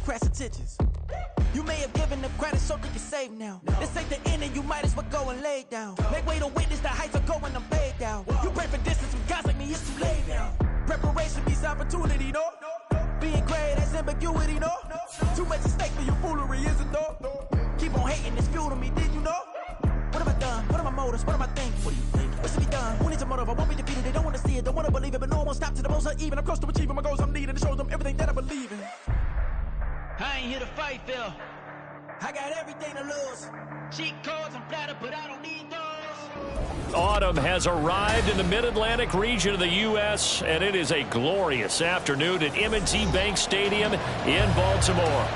crash attentions. You may have given them credit so they can save now. This ain't the end and you might as well go and lay down. Make way to witness the heights of going, I'm paid down. You pray for distance with guys like me, it's too late now. Preparation beats opportunity, no? Being great has ambiguity, no? Too much at stake for your foolery, isn't though? Keep on hating, it's fuel to me, did you know? What have I done? What are my motives? What am I thinking? What do you think? What should be done? Who needs a motive? I won't be defeated. They don't want to see it, don't want to believe it, but no one won't stop to the most even. I'm close to achieving my goals. I'm needing to show them everything that I believe in. I ain't here to fight, Phil. I got everything to lose. Cheat codes, I'm flattered, but I don't need those. Autumn has arrived in the Mid-Atlantic region of the U.S., and it is a glorious afternoon at M&T Bank Stadium in Baltimore.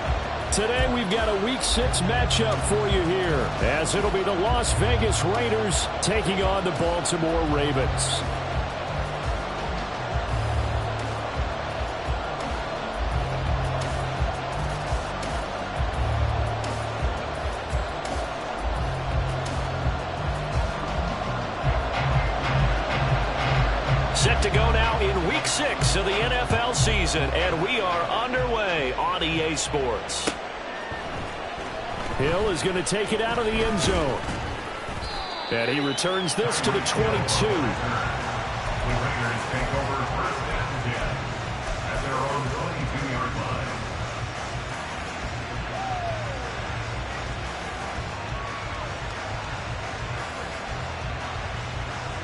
Today we've got a Week 6 matchup for you here, as it'll be the Las Vegas Raiders taking on the Baltimore Ravens. Set to go now in Week 6 of the NFL season, and we are underway on EA Sports. Hill is going to take it out of the end zone. And he returns this to the 22.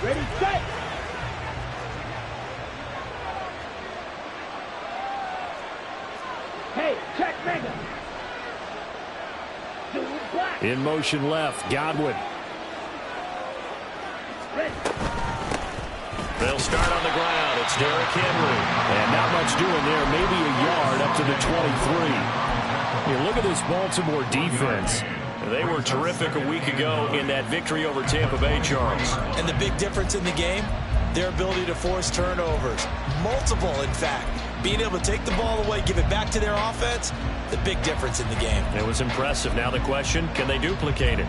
Ready, set! Hey, check Mega! In motion left, Godwin. They'll start on the ground. It's Derrick Henry. And not much doing there. Maybe a yard up to the 23. Here, look at this Baltimore defense. They were terrific a week ago in that victory over Tampa Bay, Charles. And the big difference in the game, their ability to force turnovers. Multiple, in fact. Being able to take the ball away, give it back to their offense, the big difference in the game. It was impressive. Now the question, can they duplicate it?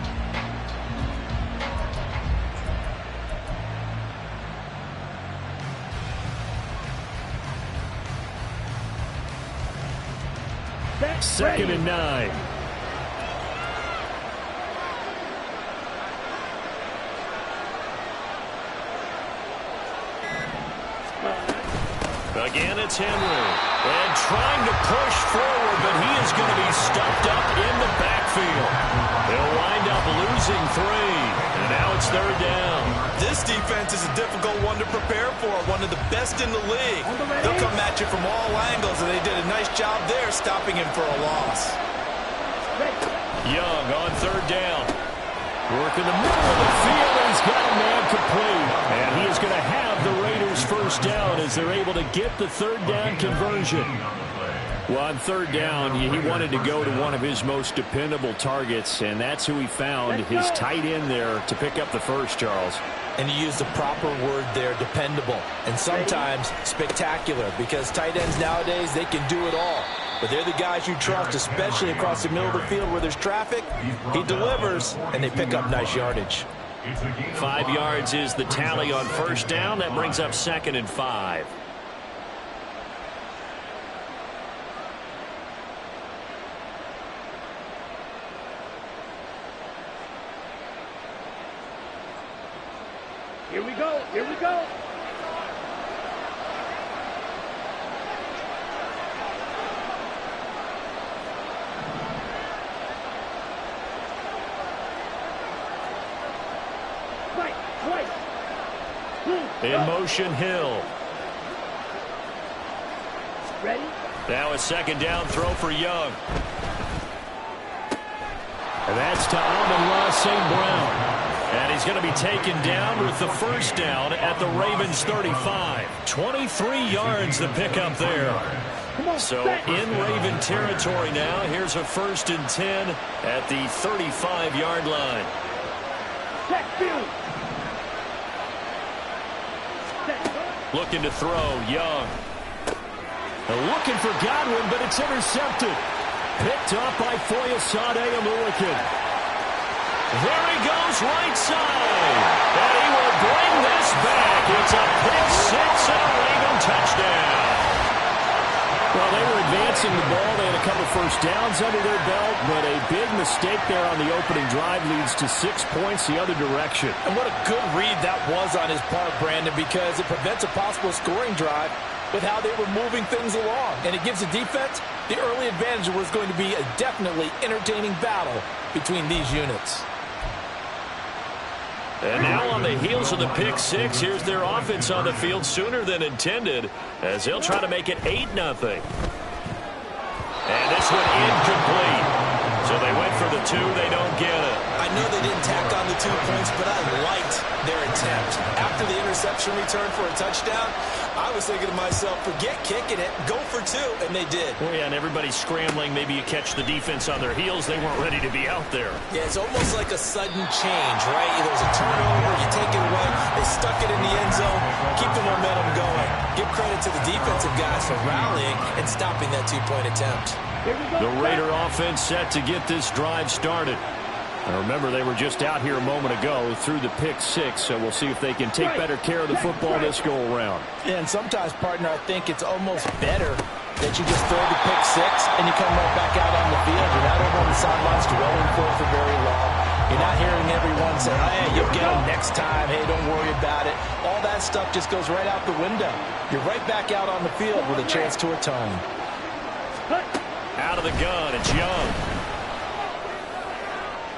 Second and 9. Again, it's Henry. And trying to push forward, but he is going to be stuffed up in the backfield. They'll wind up losing 3. And now it's third down. This defense is a difficult one to prepare for, one of the best in the league. They'll come at you from all angles, and they did a nice job there stopping him for a loss. Young on third down. Work in the middle of the field, and he's got a man complete. And he is going to have the Raiders first down as they're able to get the third down conversion. Well, on third down, he wanted to go to one of his most dependable targets, and that's who he found, his tight end there, to pick up the first, Charles. And he used the proper word there, dependable, and sometimes spectacular, because tight ends nowadays, they can do it all. But they're the guys you trust, especially across the middle of the field where there's traffic. He delivers, and they pick up nice yardage. 5 yards is the tally on first down. That brings up 2nd and 5. Here we go, here we go. In motion, Hill. Ready? Now a second down throw for Young. And that's to Amon-Ra St. Brown. And he's going to be taken down with the first down at the Ravens 35. 23 yards to pick up there. So in Raven territory now. Here's a 1st and 10 at the 35-yard line. Check field. Looking to throw, Young. Looking for Godwin, but it's intercepted. Picked up by Foyesade Oluokun. There he goes, right side. And he will bring this back. It's a pick 6 and a Raven touchdown. Well, they were advancing the ball. They had a couple first downs under their belt, but a big mistake there on the opening drive leads to 6 points the other direction. And what a good read that was on his part, Brandon, because it prevents a possible scoring drive with how they were moving things along. And it gives the defense the early advantage. Was going to be a definitely entertaining battle between these units. And now on the heels of the pick six, here's their offense on the field sooner than intended as they'll try to make it 8-0. And this one incomplete. So they went for the 2. They don't get it. I know they didn't tack on the 2 points, but I liked their attempt. After the interception return for a touchdown, I was thinking to myself, forget kicking it, go for 2, and they did. Oh, yeah, and everybody's scrambling. Maybe you catch the defense on their heels. They weren't ready to be out there. Yeah, it's almost like a sudden change, right? There's a turnover, you take it away, they stuck it in the end zone, keep the momentum going. Give credit to the defensive guys for rallying and stopping that 2-point attempt. The Raider offense set to get this drive started. Now remember, they were just out here a moment ago through the pick six, so we'll see if they can take better care of the football this go-around. Yeah, and sometimes, partner, I think it's almost better that you just throw the pick six and you come right back out on the field. You're not over on the sidelines dwelling for very long. You're not hearing everyone say, hey, you'll get them next time. Hey, don't worry about it. All that stuff just goes right out the window. You're right back out on the field with a chance to atone. Out of the gun, it's Young.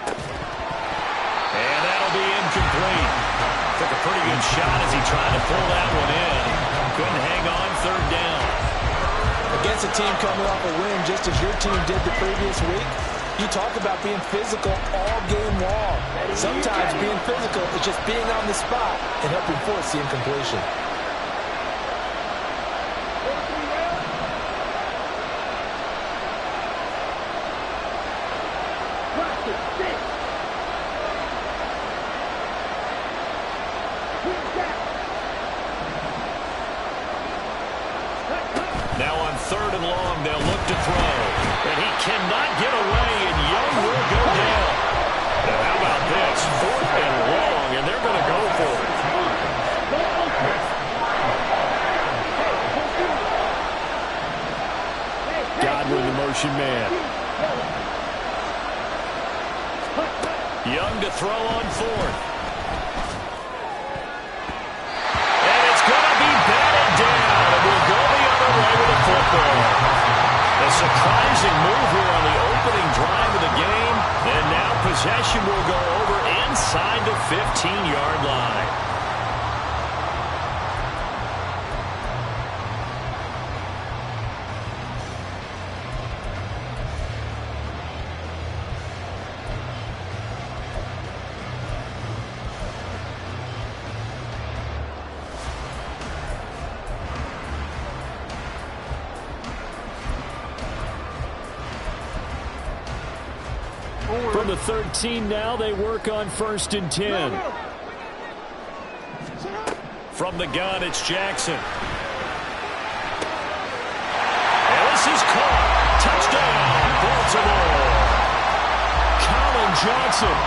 And that'll be incomplete. Took a pretty good shot as he tried to pull that one in. Couldn't hang on, 3rd down. Against a team coming off a win just as your team did the previous week, you talk about being physical all game long. Sometimes being physical is just being on the spot and helping force the incompletion. Now on 3rd and long, they'll look to throw. And he cannot get away, and Young will go down. Now how about this? 4th and long, and they're going to go for it. Godwin, the motion man. Young to throw on 4th. And it's going to be batted down, and we'll go the other way with the football. A surprising move here on the opening drive of the game, and now possession will go over inside the 15-yard line. From the 13 now, they work on 1st and 10. From the gun, it's Jackson. And this is caught. Touchdown, Baltimore. Colin Johnson,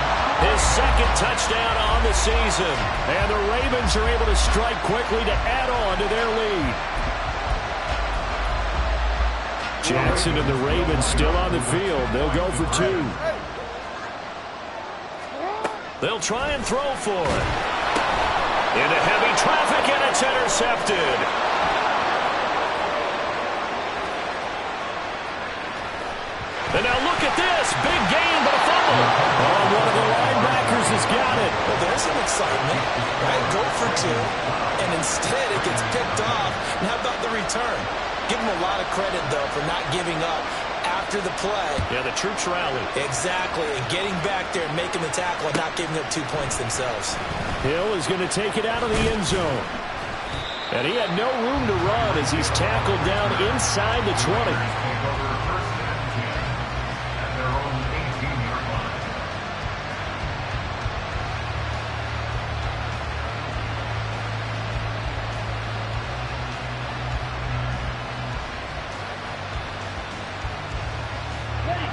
his 2nd touchdown on the season. And the Ravens are able to strike quickly to add on to their lead. Jackson and the Ravens still on the field. They'll go for 2. They'll try and throw for it. Into heavy traffic, and it's intercepted. And now look at this. Big gain, but a fumble. Oh, one of the linebackers has got it. Well, there's some excitement, right? Go for 2, and instead it gets picked off. And how about the return? Give them a lot of credit, though, for not giving up after the play. Yeah, the troops rallied. Exactly, and getting back there and making the tackle and not giving up 2 points themselves. Hill is going to take it out of the end zone. And he had no room to run as he's tackled down inside the 20.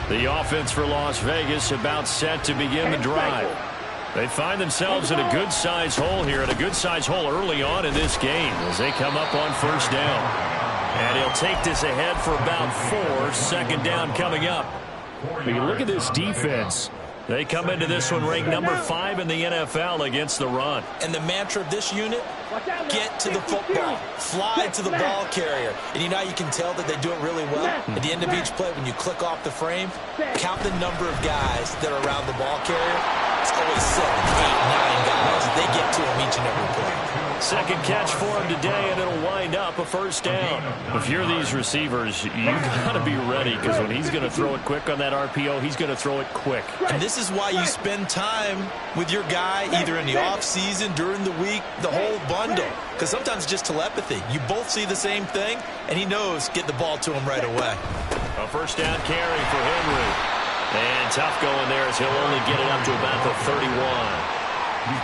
The offense for Las Vegas about set to begin the drive. They find themselves in a good-sized hole here, and a good-sized hole early on in this game as they come up on 1st down. And he'll take this ahead for about 4. Second down coming up. When you look at this defense, they come into this one ranked number 5 in the NFL against the run. And the mantra of this unit, get to the football. Fly to the ball carrier. And you know you can tell that they do it really well? At the end of each play, when you click off the frame, count the number of guys that are around the ball carrier. It's always 7, 8, 9 guys. They get to him each and every play. Second catch for him today, and it'll wind up a first down. If you're these receivers, you got to be ready, because when he's going to throw it quick on that RPO, he's going to throw it quick. And this is why you spend time with your guy either in the offseason, during the week, the whole bundle. Because sometimes it's just telepathy. You both see the same thing, and he knows get the ball to him right away. A first down carry for Henry. And tough going there as he'll only get it up to about the 31.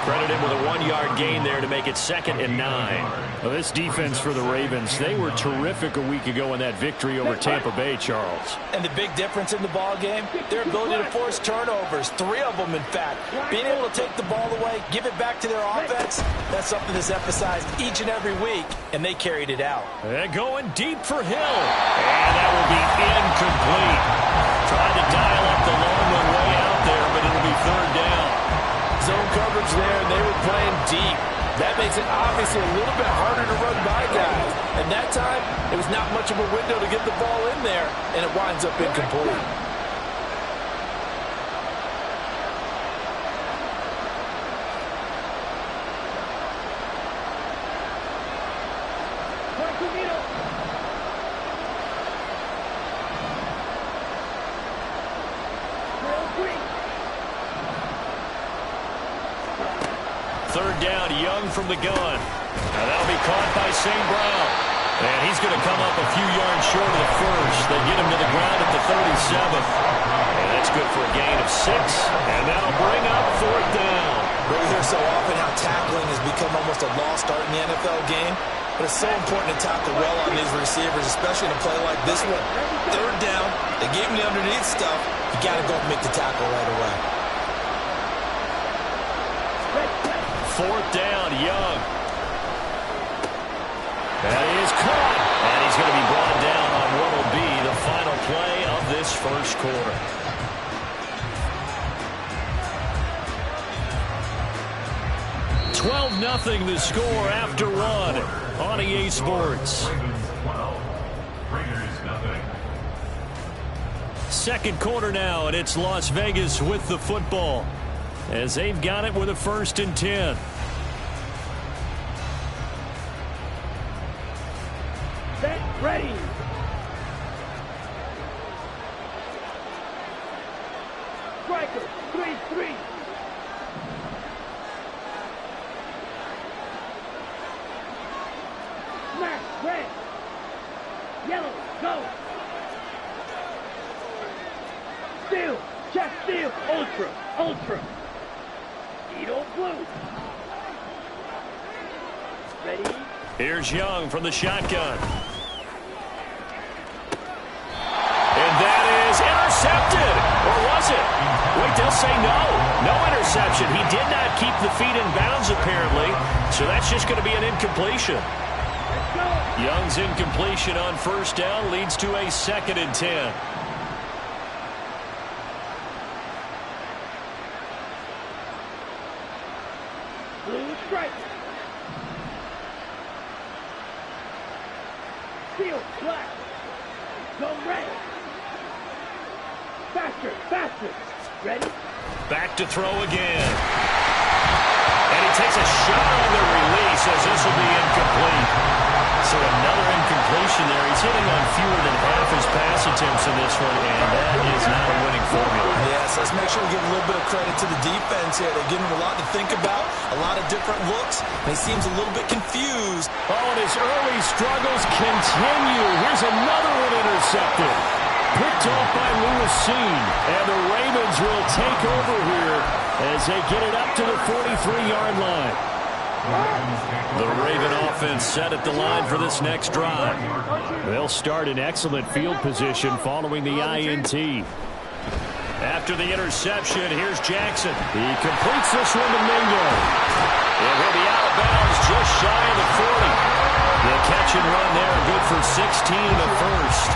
Credited with a 1-yard gain there to make it 2nd and 9. Well, this defense for the Ravens, they were terrific a week ago in that victory over Tampa Bay, Charles. And the big difference in the ball game, their ability to force turnovers, 3 of them in fact. Being able to take the ball away, give it back to their offense, that's something that's emphasized each and every week, and they carried it out. And going deep for Hill. And that will be incomplete. Tried to dial up the long one way out there, but it'll be 3rd down. Zone coverage there, and they were playing deep. That makes it obviously a little bit harder to run by guys. And that time, it was not much of a window to get the ball in there, and it winds up incomplete. Third down, Young from the gun. Now that'll be caught by St. Brown. And he's going to come up a few yards short of the first. They get him to the ground at the 37. And that's good for a gain of 6. And that'll bring up 4th down. We hear so often how tackling has become almost a lost art in the NFL game. But it's so important to tackle well on these receivers, especially in a play like this one. 3rd down, they gave him the underneath stuff. You got to go and make the tackle right away. 4th down, Young. That is caught. And he's going to be brought down on what will be the final play of this first quarter. $12-0 the score after 1 on EA Sports. Second quarter now, and it's Las Vegas with the football, as they've got it with a 1st and 10. Set, ready. Striker, 3-3. Smash, red. Yellow, go. Steel, check steel, ultra, ultra. Edo blue. Ready? Here's Young from the shotgun. And that is intercepted. Or was it? Wait, they'll say no. No interception. He did not keep the feet in bounds, apparently. So that's just going to be an incompletion. Young's incompletion on 1st down leads to a 2nd and 10. Blue stripe. Steel, black. Go red. Faster, faster. Ready? Back to throw again. And he takes a shot on the release as this will be incomplete. So another incompletion there. He's hitting on fewer than half his pass attempts in this one, and that is not a winning formula. Yes, let's make sure we give a little bit of credit to the defense here. They're giving him a lot to think about, a lot of different looks, and he seems a little bit confused. Oh, and his early struggles continue. Here's another one intercepted. Picked off by Lewis Cine, and the Ravens will take over here as they get it up to the 43-yard line. The Raven offense set at the line for this next drive. They'll start in excellent field position following the INT. After the interception, here's Jackson. He completes this one to Mingo. And he'll be out of bounds just shy of the 40. The catch and run there, good for 16 and a first.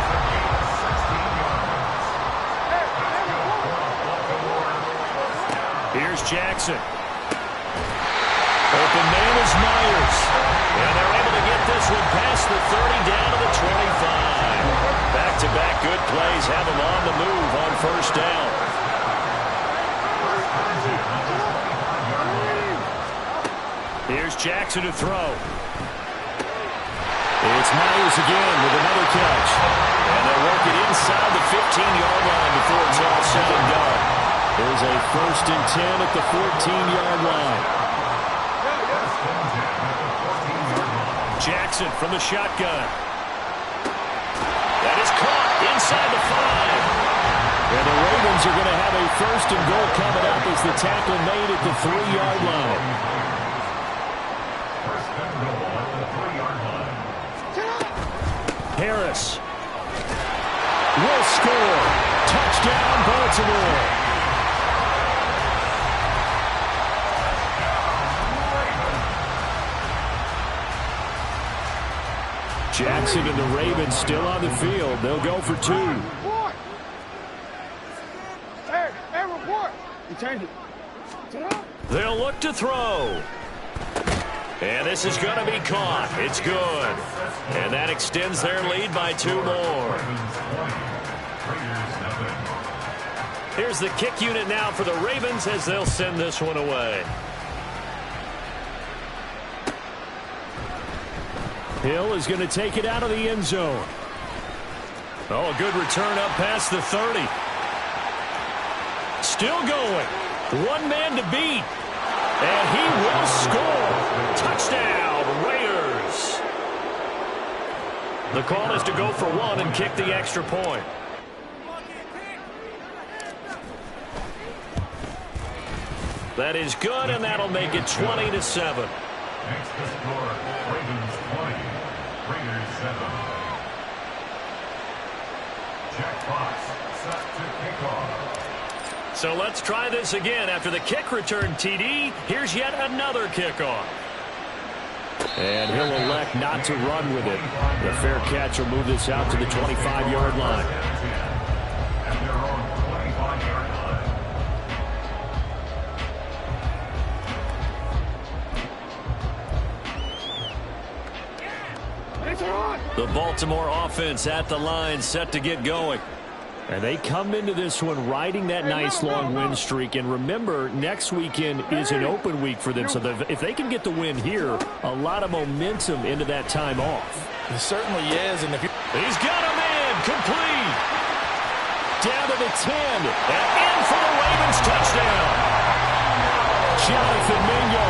Here's Jackson. Open man is Myers. And they're able to get this one past the 30 down to the 25. Back-to-back good plays have them on the move on first down. Here's Jackson to throw. It's Myers again with another catch. And they'll work it inside the 15-yard line before it's all said and done. There's a 1st and 10 at the 14-yard line. Jackson from the shotgun. That is caught inside the 5. And the Ravens are going to have a 1st and goal coming up as the tackle made at the 3-yard line. Harris will score. Touchdown, Baltimore. Jackson and the Ravens still on the field. They'll go for 2. Hey, report. You turned it. They'll look to throw. And this is going to be caught. It's good. And that extends their lead by 2 more. Here's the kick unit now for the Ravens as they'll send this one away. Hill is going to take it out of the end zone. Oh, a good return up past the 30. Still going. One man to beat. And he will score. Touchdown, Raiders. The call is to go for 1 and kick the extra point. That is good, and that'll make it 20-7. Next to score, Ravens 20, Raiders 7. Jack Fox set to kick off. So let's try this again. After the kick return, TD, here's yet another kickoff. And he'll elect not to run with it. The fair catch will move this out to the 25-yard line. And they're on 25-yard line. The Baltimore offense at the line, set to get going. And they come into this one riding that nice long win streak. And remember, next weekend is an open week for them. So if they can get the win here, a lot of momentum into that time off. It certainly is. And if he's got a man complete. Down to the 10. And in for the Ravens touchdown. Jonathan Mingo,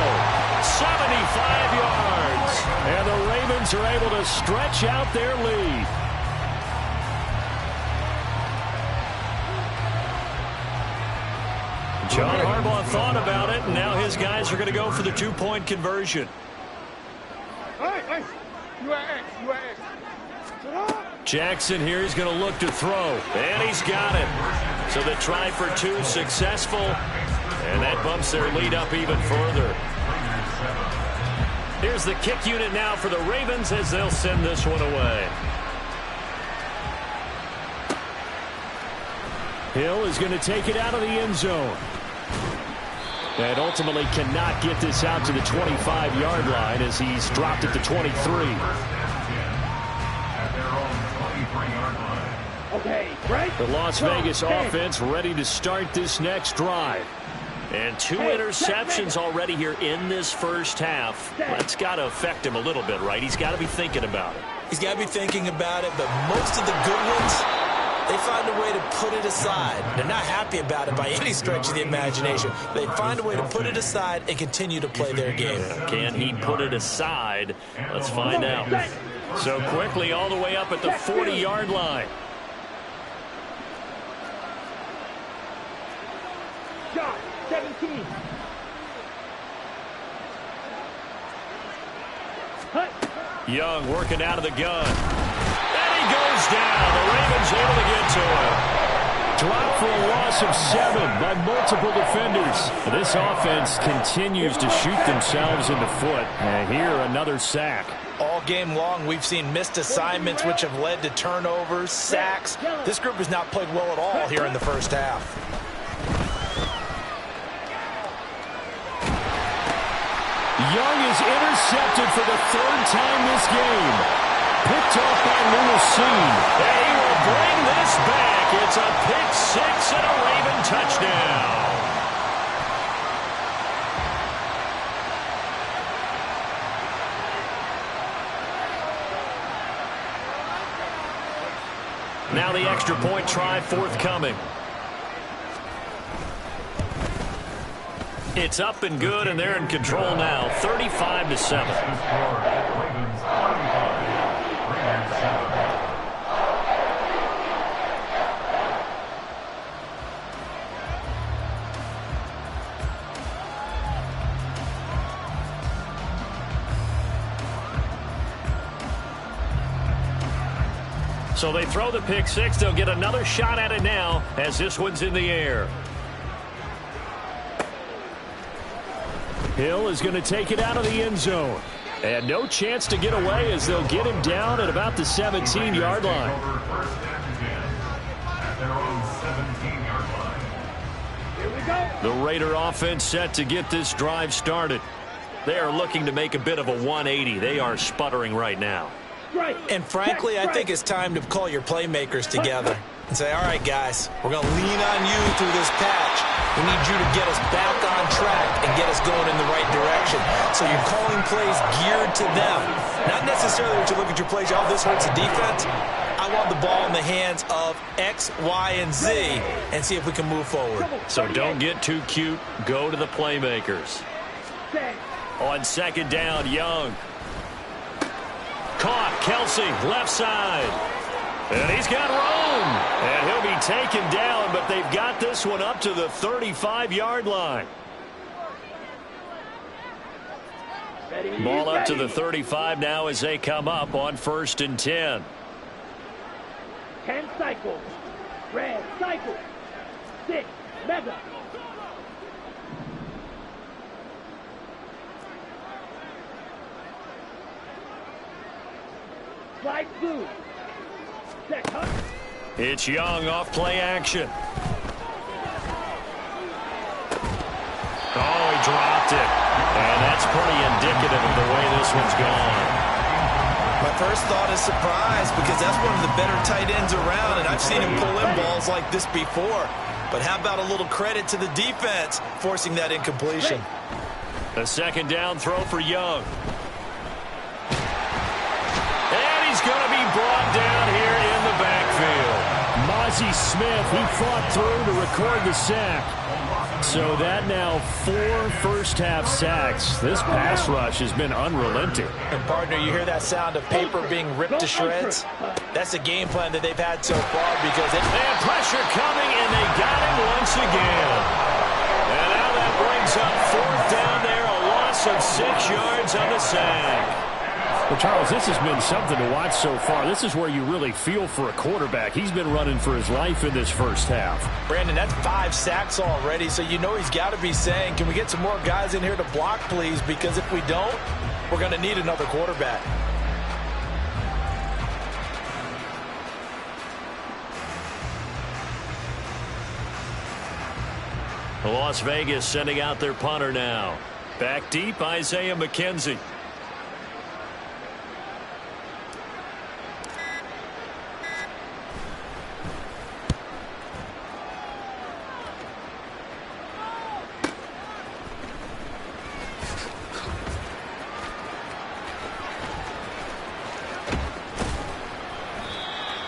75 yards. And the Ravens are able to stretch out their lead. John Harbaugh thought about it, and now his guys are going to go for the 2-point conversion. Hey, you are X. Jackson here is going to look to throw, and he's got it. So the try for 2 successful, and that bumps their lead up even further. Here's the kick unit now for the Ravens as they'll send this one away. Hill is going to take it out of the end zone. And ultimately cannot get this out to the 25-yard line as he's dropped at the 23. Okay, right? The Las Vegas offense ready to start this next drive. And 2 interceptions already here in this first half. That's got to affect him a little bit, right? He's got to be thinking about it. he's got to be thinking about it, but most of the good ones, they find a way to put it aside. They're not happy about it by any stretch of the imagination. They find a way to put it aside and continue to play their game. Can he put it aside? Let's find out. So quickly all the way up at the 40-yard line. Shot, 17. Hut. Young working out of the gun. And he goes down. The Ravens able to get to him. Dropped for a loss of 7 by multiple defenders. This offense continues to shoot themselves in the foot. And here, another sack. All game long, we've seen missed assignments which have led to turnovers, sacks. This group has not played well at all here in the first half. Young is intercepted for the 3rd time this game. Picked off by Lewis-Cine. And he will bring this back. It's a pick 6 and a Raven touchdown. Now the extra point try forthcoming. It's up and good, and they're in control now, 35-7. So they throw the pick 6. They'll get another shot at it now as this one's in the air. Hill is going to take it out of the end zone. And no chance to get away as they'll get him down at about the 17-yard line. The Raider offense set to get this drive started. They are looking to make a bit of a 180. They are sputtering right now. And frankly, I think it's time to call your playmakers together and say, all right, guys, we're going to lean on you through this patch. We need you to get us back on track and get us going in the right direction. So you're calling plays geared to them. Not necessarily that you look at your plays, oh, this hurts the defense. I want the ball in the hands of X, Y, and Z and see if we can move forward. So don't get too cute. Go to the playmakers. On 2nd down, Young. Caught, Kelsey, left side. And he's got room. And he'll be taken down, but they've got this one up to the 35-yard line. Ball up to the 35 now as they come up on 1st and 10. 10 cycles. Red cycle. 6. Mega. Slide blue. Set hunt. It's Young off play action. Oh, he dropped it. And that's pretty indicative of the way this one's gone. My first thought is surprise because that's one of the better tight ends around, and I've seen him pull in balls like this before. But how about a little credit to the defense forcing that incompletion? The 2nd down throw for Young. He's going to be brought down here in the backfield. Mozzie Smith, he fought through to record the sack. So that now 4 first-half sacks. This pass rush has been unrelenting. And, partner, you hear that sound of paper being ripped to shreds? That's the game plan that they've had so far because they have pressure coming, and they got him once again. And now that brings up 4th down there, a loss of 6 yards on the sack. Well, Charles, this has been something to watch so far. This is where you really feel for a quarterback. He's been running for his life in this first half. Brandon, that's 5 sacks already, so you know he's got to be saying, can we get some more guys in here to block, please? Because if we don't, we're going to need another quarterback. Las Vegas sending out their punter now. Back deep, Isaiah McKenzie.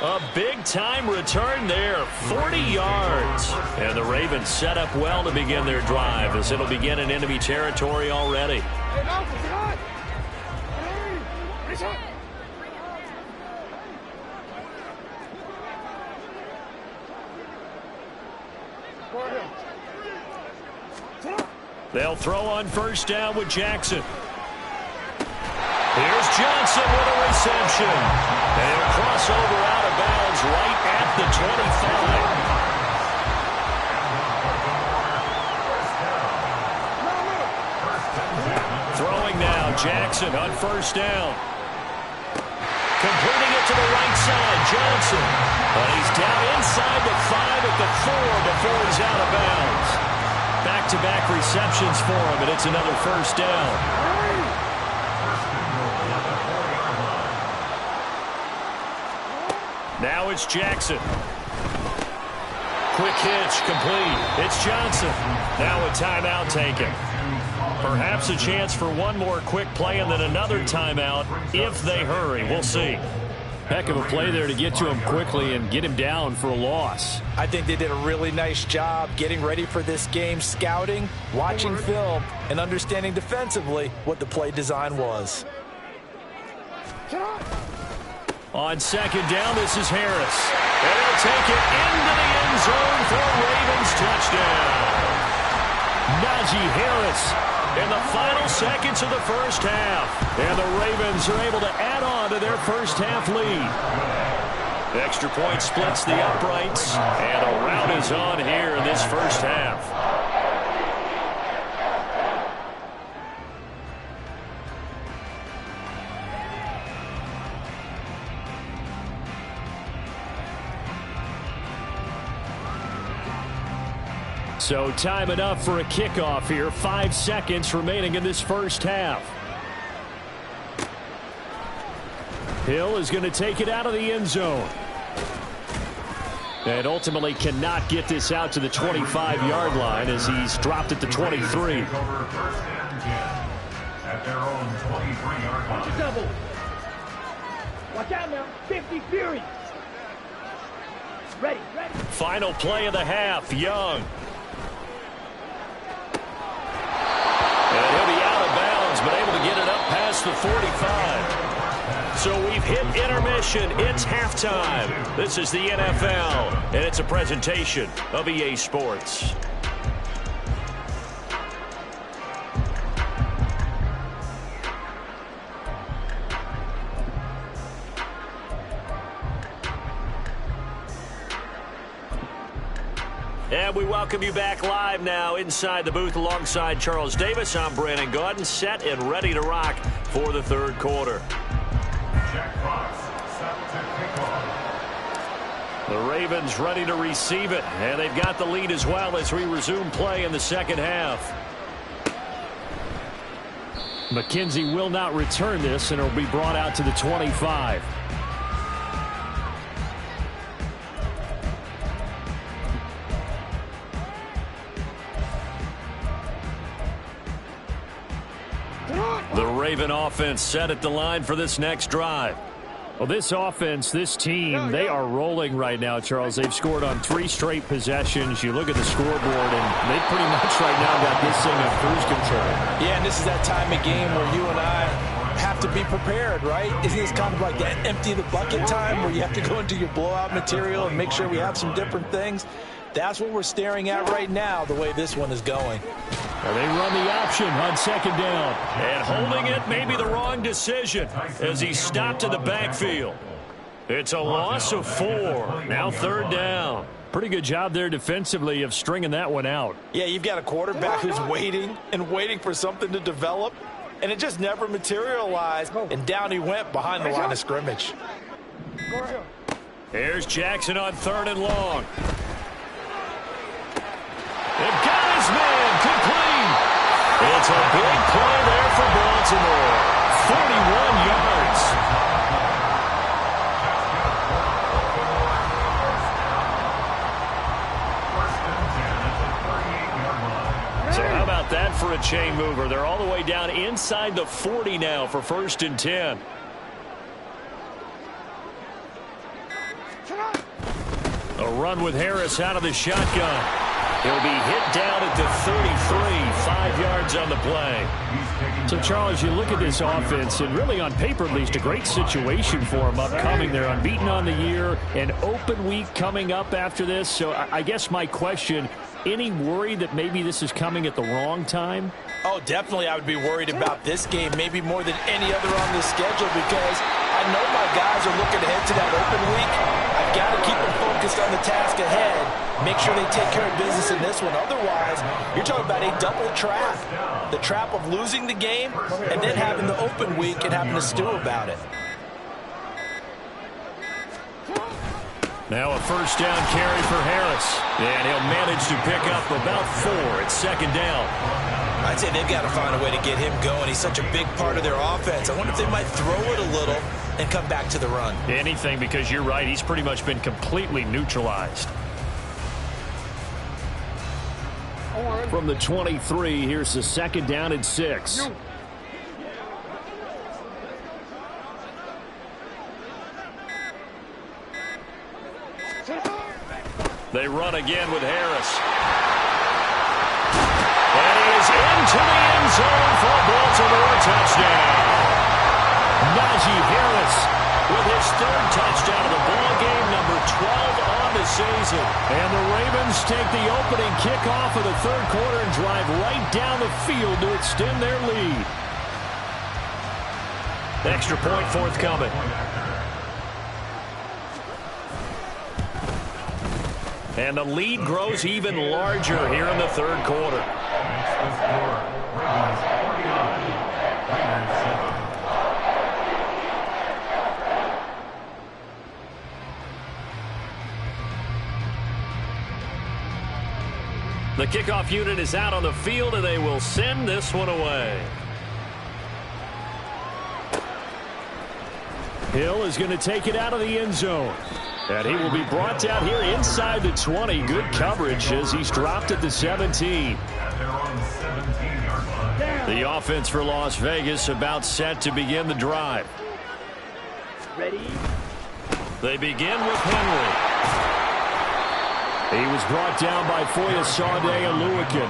A big-time return there, 40 yards. And the Ravens set up well to begin their drive as it'll begin in enemy territory already. They'll throw on 1st down with Jackson. Here's Johnson with a reception. And he'll cross over out of bounds right at the 25. Jackson on first down. Completing it to the right side, Johnson. But he's down inside the 5 at the 4 before he's out of bounds. Back-to-back receptions for him, and it's another first down. Now it's Jackson. Quick hitch, complete. It's Johnson. Now a timeout taken. Perhaps a chance for one more quick play and then another timeout if they hurry. We'll see. Heck of a play there to get to him quickly and get him down for a loss. I think they did a really nice job getting ready for this game, scouting, watching film, and understanding defensively what the play design was. On second down, this is Harris. And he'll take it into the end zone for a Ravens touchdown. Najee Harris in the final seconds of the first half. And the Ravens are able to add on to their first half lead. The extra point splits the uprights, and a rout is on here in this first half. So time enough for a kickoff here. 5 seconds remaining in this first half. Hill is going to take it out of the end zone. And ultimately cannot get this out to the 25-yard line as he's dropped at the 23. At their own 23-yard line. Watch a double. Watch out now. 50 Fury. Ready. Final play of the half, Young. And he'll be out of bounds, but able to get it up past the 45. So we've hit intermission. It's halftime. This is the NFL, and it's a presentation of EA Sports. And we welcome you back live now inside the booth alongside Charles Davis. I'm Brandon Gaudin, set and ready to rock for the third quarter. Jack Fox, set to kick off. The Ravens ready to receive it, and they've got the lead as well as we resume play in the second half. McKenzie will not return this, and it will be brought out to the 25. The Raven offense set at the line for this next drive. Well, this offense, this team, they are rolling right now, Charles. They've scored on 3 straight possessions. You look at the scoreboard, and they pretty much right now got this thing on cruise control. Yeah, and this is that time of game where you and I have to be prepared, right? Isn't this kind of like that empty the bucket time where you have to go into your blowout material and make sure we have some different things? That's what we're staring at right now, the way this one is going. Well, they run the option on second down. And holding it may be the wrong decision as he stopped in the backfield. It's a loss of 4. Now third down. Pretty good job there defensively of stringing that one out. Yeah, you've got a quarterback who's waiting and waiting for something to develop, and it just never materialized, and down he went behind the line of scrimmage. Here's Jackson on 3rd and long. They've got his man complete. It's a big play there for Baltimore. 41 yards. So how about that for a chain mover? They're all the way down inside the 40 now for 1st and 10. A run with Harris out of the shotgun. He'll be hit down at the 33, 5 yards on the play. So, Charles, you look at this offense, and really on paper at least, a great situation for them upcoming. They're unbeaten on the year, an open week coming up after this. So I guess my question, any worry that maybe this is coming at the wrong time? Oh, definitely I would be worried about this game, maybe more than any other on this schedule, because I know my guys are looking ahead to that open week. I've got to keep them focused on the task ahead. make sure they take care of business in this one. Otherwise, you're talking about a double trap. The trap of losing the game and then having the open week and having to stew about it. Now a first down carry for Harris. And he'll manage to pick up about 4 at second down. I'd say they've got to find a way to get him going. He's such a big part of their offense. I wonder if they might throw it a little and come back to the run. Anything, because you're right. He's pretty much been completely neutralized. From the 23, here's the second down and 6. They run again with Harris. And he is into the end zone for a Baltimore touchdown. Najee Harris with his 3rd touchdown of the ball game, number 12 on the season. And the Ravens take the opening kickoff of the 3rd quarter and drive right down the field to extend their lead. Extra point forthcoming. And the lead grows even larger here in the 3rd quarter. The kickoff unit is out on the field, and they will send this one away. Hill is going to take it out of the end zone. And he will be brought down here inside the 20. Good coverage as he's dropped at the 17. The offense for Las Vegas about set to begin the drive. Ready? They begin with Henry. He was brought down by Foyesade and Lewican.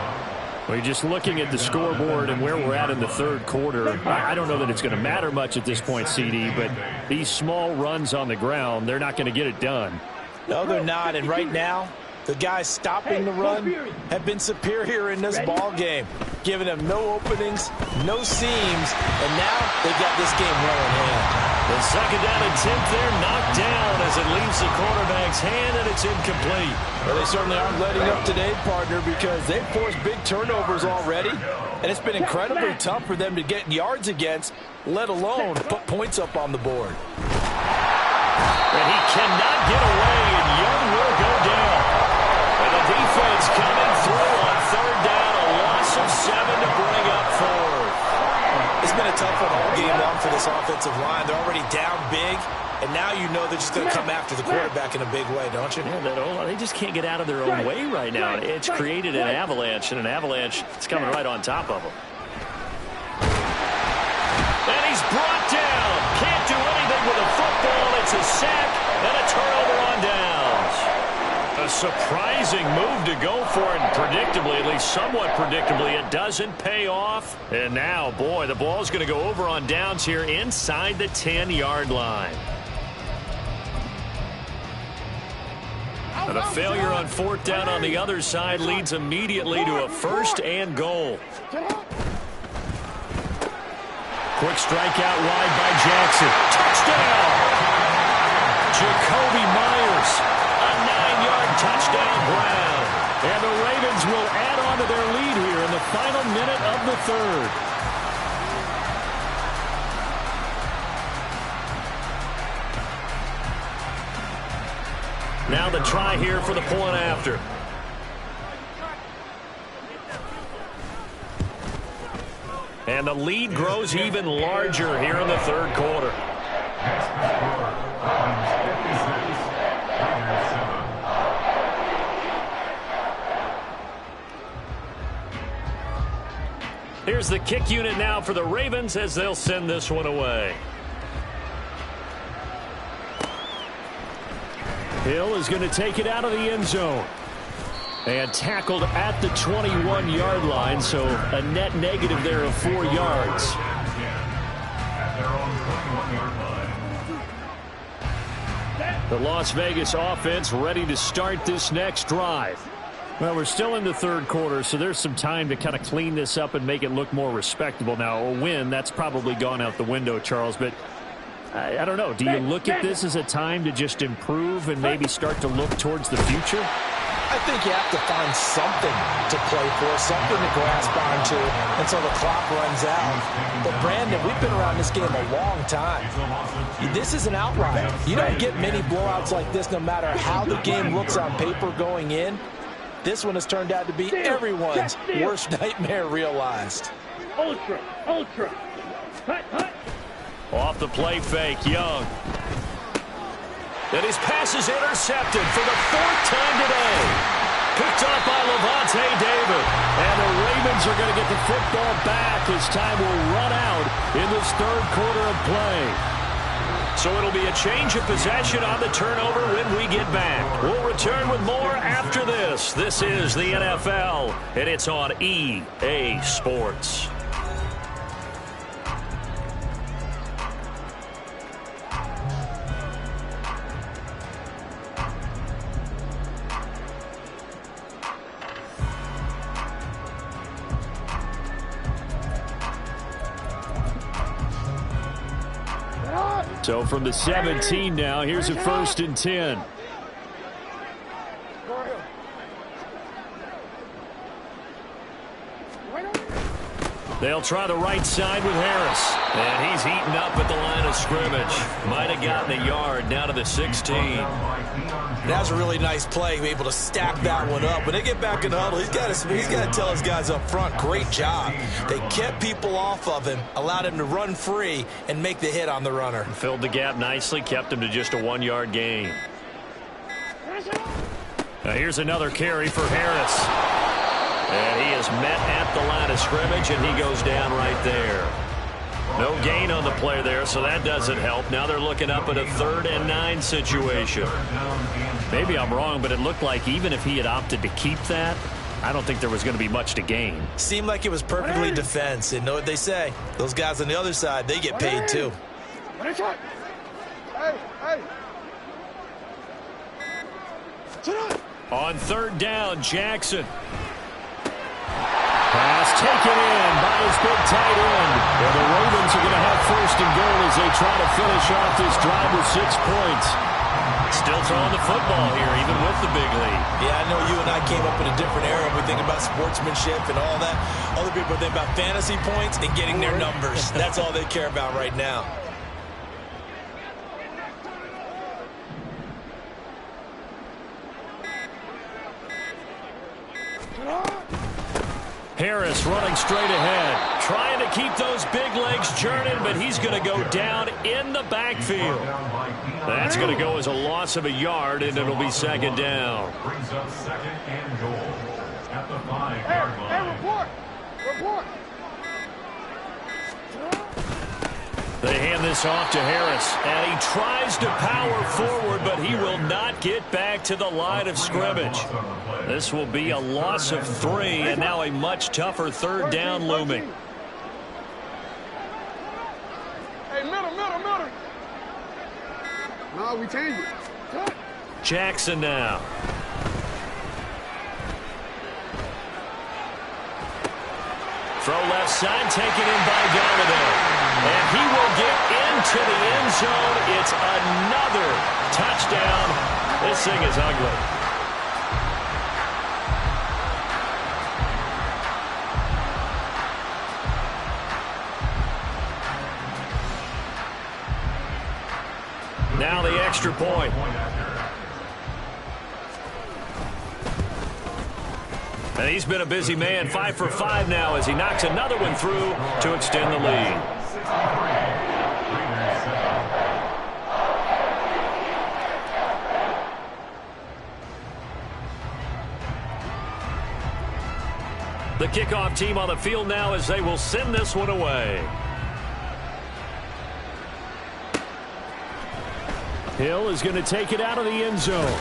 Well, you're just looking at the scoreboard and where we're at in the 3rd quarter. I don't know that it's going to matter much at this point, CD, but these small runs on the ground, they're not going to get it done. No, they're not. And right now, the guys stopping the run have been superior in this ball game, giving them no openings, no seams, and now they've got this game well in hand. The second down and 10th there, knocked down as it leaves the quarterback's hand, and it's incomplete. Well, they certainly aren't letting up today, partner, because they've forced big turnovers already, and it's been incredibly tough for them to get yards against, let alone put points up on the board. And he cannot get away, and Young will go down. And the defense coming through on 3rd down, a loss of 7 to bring up 4. It's been a tough one all game long for this offensive line. They're already down big, and now you know they're just going to come after the quarterback in a big way, don't you? Yeah, they just can't get out of their own way right now. It's created an avalanche, and an avalanche is coming right on top of them. And he's brought down. Can't do anything with a football. It's a sack and a turnover on downs. A surprising move to go for it, and predictably, at least somewhat predictably, it doesn't pay off. And now, boy, the ball's going to go over on downs here inside the 10-yard line. And a failure on 4th down on the other side leads immediately to a 1st and goal. Quick strike out wide by Jackson. Touchdown! Jacoby Myers. A 9-yard touchdown ground. And the Ravens will add on to their lead here in the final minute of the 3rd. Now the try here for the point after. And the lead grows even larger here in the 3rd quarter. Here's the kick unit now for the Ravens as they'll send this one away. Hill is going to take it out of the end zone. And tackled at the 21-yard line, so a net negative there of 4 yards. The Las Vegas offense ready to start this next drive. Well, we're still in the 3rd quarter, so there's some time to kind of clean this up and make it look more respectable. Now, a win, that's probably gone out the window, Charles, but I don't know. Do you look at this as a time to just improve and maybe start to look towards the future? I think you have to find something to play for, something to grasp onto until the clock runs out. But, Brandon, we've been around this game a long time. This is an outlier. You don't get many blowouts like this no matter how the game looks on paper going in. This one has turned out to be everyone's worst nightmare realized. Ultra. Hut. Off the play fake, Young. And his pass is intercepted for the 4th time today. Picked up by Lavonte David. And the Ravens are going to get the football back as time will run out in this 3rd quarter of play. So it'll be a change of possession on the turnover when we get back. We'll return with more after this. This is the NFL, and it's on EA Sports. So from the 17 now, here's a 1st and 10. They'll try the right side with Harris. And he's eaten up at the line of scrimmage. Might have gotten a yard down to the 16. That's a really nice play, able to stack that one up. When they get back in the huddle, he's got to tell his guys up front, great job. They kept people off of him, allowed him to run free and make the hit on the runner. Filled the gap nicely, kept him to just a 1-yard gain. Now here's another carry for Harris. And he is met at the line of scrimmage, and he goes down right there. No gain on the play there, so that doesn't help. Now they're looking up at a 3rd and 9 situation. Maybe I'm wrong, but it looked like even if he had opted to keep that, I don't think there was going to be much to gain. Seemed like it was perfectly defense. And know what they say? Those guys on the other side, they get paid too. On 3rd down, Jackson. Pass taken in by his big tight end. And the Ravens are going to have 1st and goal as they try to finish off this drive with 6 points. Still throwing the football here, even with the big lead. Yeah, I know you and I came up in a different era. We think about sportsmanship and all that. Other people think about fantasy points and getting their numbers. That's all they care about right now. Harris running straight ahead, trying to keep those big legs churning, but he's going to go down in the backfield. That's going to go as a loss of a yard, and it'll be 2nd down. Brings up 2nd and goal at the 5-yard line. Hey, report. They hand this off to Harris, and he tries to power forward, but he will not get back to the line of scrimmage. This will be a loss of 3, and now a much tougher 3rd down looming. Hey, middle. No, we changed it. Jackson now. Throw left side, taken in by Golladay. And he will get into the end zone. It's another touchdown. This thing is ugly. Now the extra point. And he's been a busy man, 5 for 5 now as he knocks another one through to extend the lead. The kickoff team on the field now as they will send this one away. Hill is going to take it out of the end zone.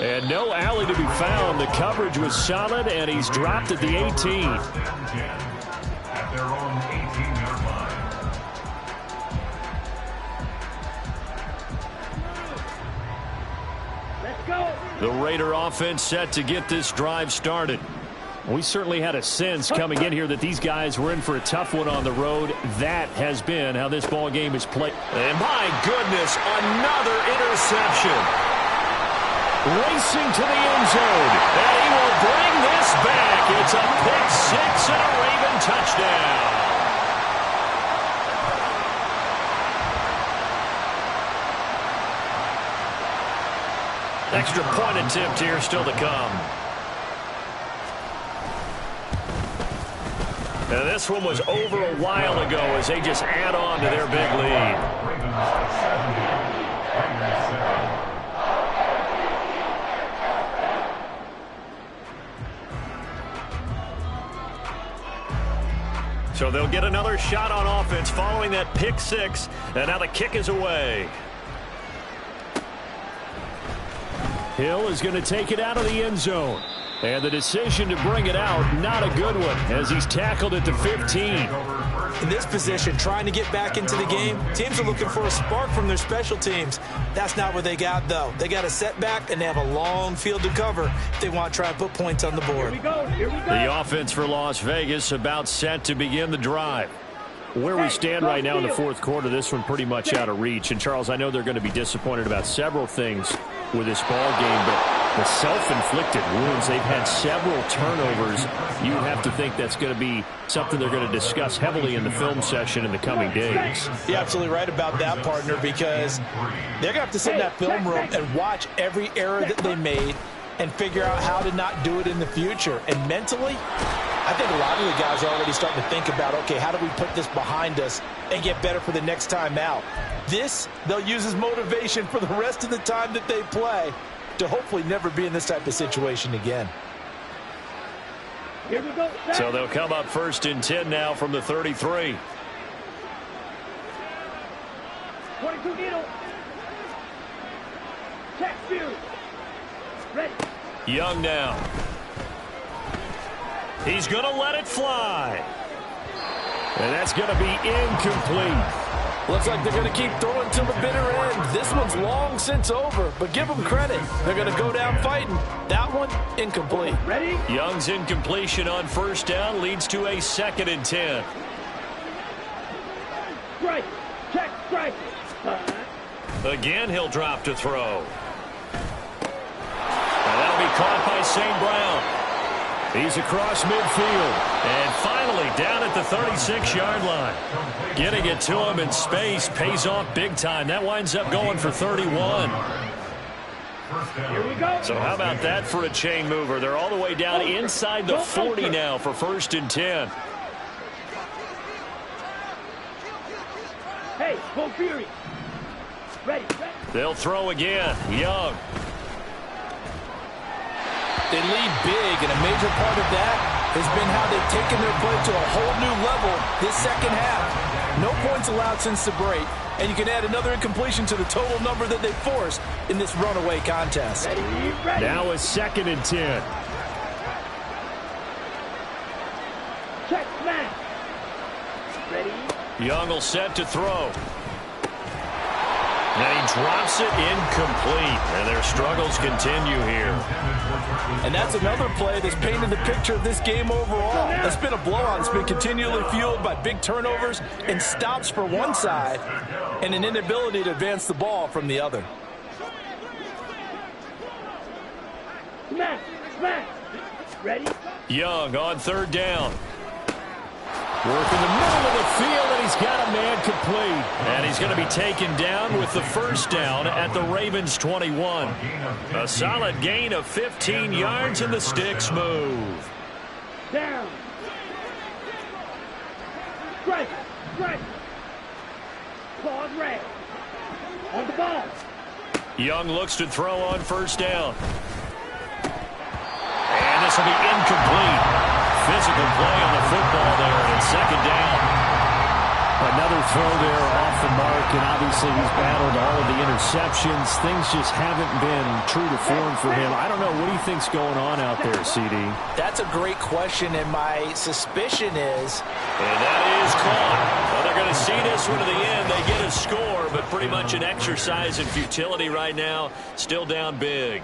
And no alley to be found. The coverage was solid, and he's dropped at the 18. At their own 18-yard line. Let's go. The Raider offense set to get this drive started. We certainly had a sense coming in here that these guys were in for a tough one on the road. That has been how this ball game is played. And my goodness, another interception. racing to the end zone. And he will bring this back. It's a pick six and a Raven touchdown. Extra point attempt here still to come. And this one was over a while ago as they just add on to their big lead. So they'll get another shot on offense following that pick six. And now the kick is away. Hill is going to take it out of the end zone. And the decision to bring it out, not a good one, as he's tackled at the 15. In this position, trying to get back into the game, teams are looking for a spark from their special teams. That's not what they got, though. They got a setback, and they have a long field to cover if they want to try and put points on the board. Here we go. The offense for Las Vegas about set to begin the drive. Where we stand right now in the fourth quarter, this one pretty much out of reach. And, Charles, I know they're going to be disappointed about several things with this ball game, but the self-inflicted wounds, they've had several turnovers. You would have to think that's going to be something they're going to discuss heavily in the film session in the coming days. You're absolutely right about that, partner, because they're going to have to sit in that film room and watch every error that they made and figure out how to not do it in the future. And mentally, I think a lot of the guys are already starting to think about, okay, how do we put this behind us and get better for the next time out? This, they'll use as motivation for the rest of the time that they play to hopefully never be in this type of situation again. Here we go. So they'll come up first and 10 now from the 33. 22 needle. Check Fury. Ready. Young now. He's going to let it fly. And that's going to be incomplete. Looks like they're going to keep throwing till the bitter end. This one's long since over, but give them credit. They're going to go down fighting. That one, incomplete. Ready? Young's incompletion on first down leads to a 2nd and 10. Strike. Check strike. Again, he'll drop to throw. And that'll be caught by St. Brown. He's across midfield. And finally down at the 36-yard line. Getting it to him in space pays off big time. That winds up going for 31. Here we go. So how about that for a chain mover? They're all the way down inside the 40 now for 1st and 10. Hey, go Fury. Ready. They'll throw again. Young. They lead big, and a major part of that has been how they've taken their play to a whole new level this second half. No points allowed since the break, and you can add another incompletion to the total number that they forced in this runaway contest. Ready. Now a 2nd and 10. Check smash. Ready. Young will set to throw. And he drops it incomplete. And their struggles continue here. And that's another play that's painted the picture of this game overall. It's been a blowout. It's been continually fueled by big turnovers and stops for one side and an inability to advance the ball from the other. Smash. Smash. Ready. Young on 3rd down. Work in the middle of the field, and he's got a man complete. And he's going to be taken down with the 1st down at the Ravens 21. A solid gain of 15 yards, and the sticks move. Down. Strike. Strike. Claws red. On the ball. Young looks to throw on 1st down. And this will be incomplete. Physical play on the football there, and 2nd down. Another throw there off the mark, and obviously he's battled all of the interceptions. Things just haven't been true to form for him. I don't know. What do you think's going on out there, CD? That's a great question, and my suspicion is... And that is caught. Well, they're going to see this one to the end. They get a score, but pretty much an exercise in futility right now. Still down big.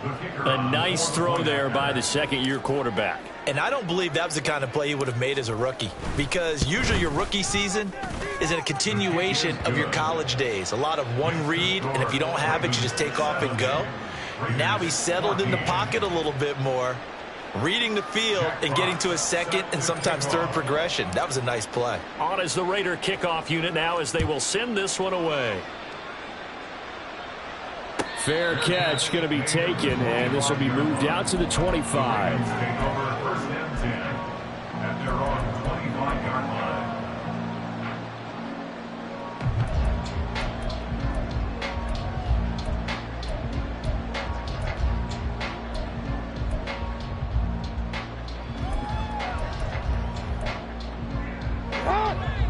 A nice throw there by the second-year quarterback. And I don't believe that was the kind of play he would have made as a rookie, because usually your rookie season is in a continuation of your college days. A lot of one read, and if you don't have it, you just take off and go. Now he's settled in the pocket a little bit more, reading the field and getting to a second and sometimes third progression. That was a nice play. On is the Raider kickoff unit now as they will send this one away. Fair catch going to be taken, and this will be moved out to the 25. Take over first and 10 at their own 25-yard line.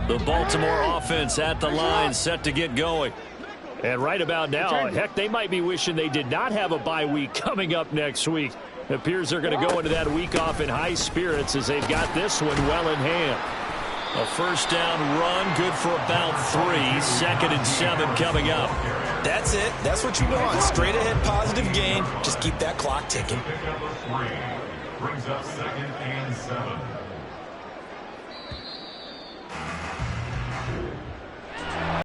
The Baltimore offense at the line, set to get going. And right about now, heck, they might be wishing they did not have a bye week coming up next week. It appears they're going to go into that week off in high spirits as they've got this one well in hand. A first down run, good for about 3. 2nd and 7 coming up. That's it. That's what you want. Straight ahead positive gain. Just keep that clock ticking. Pick up a 3. Brings up 2nd and 7.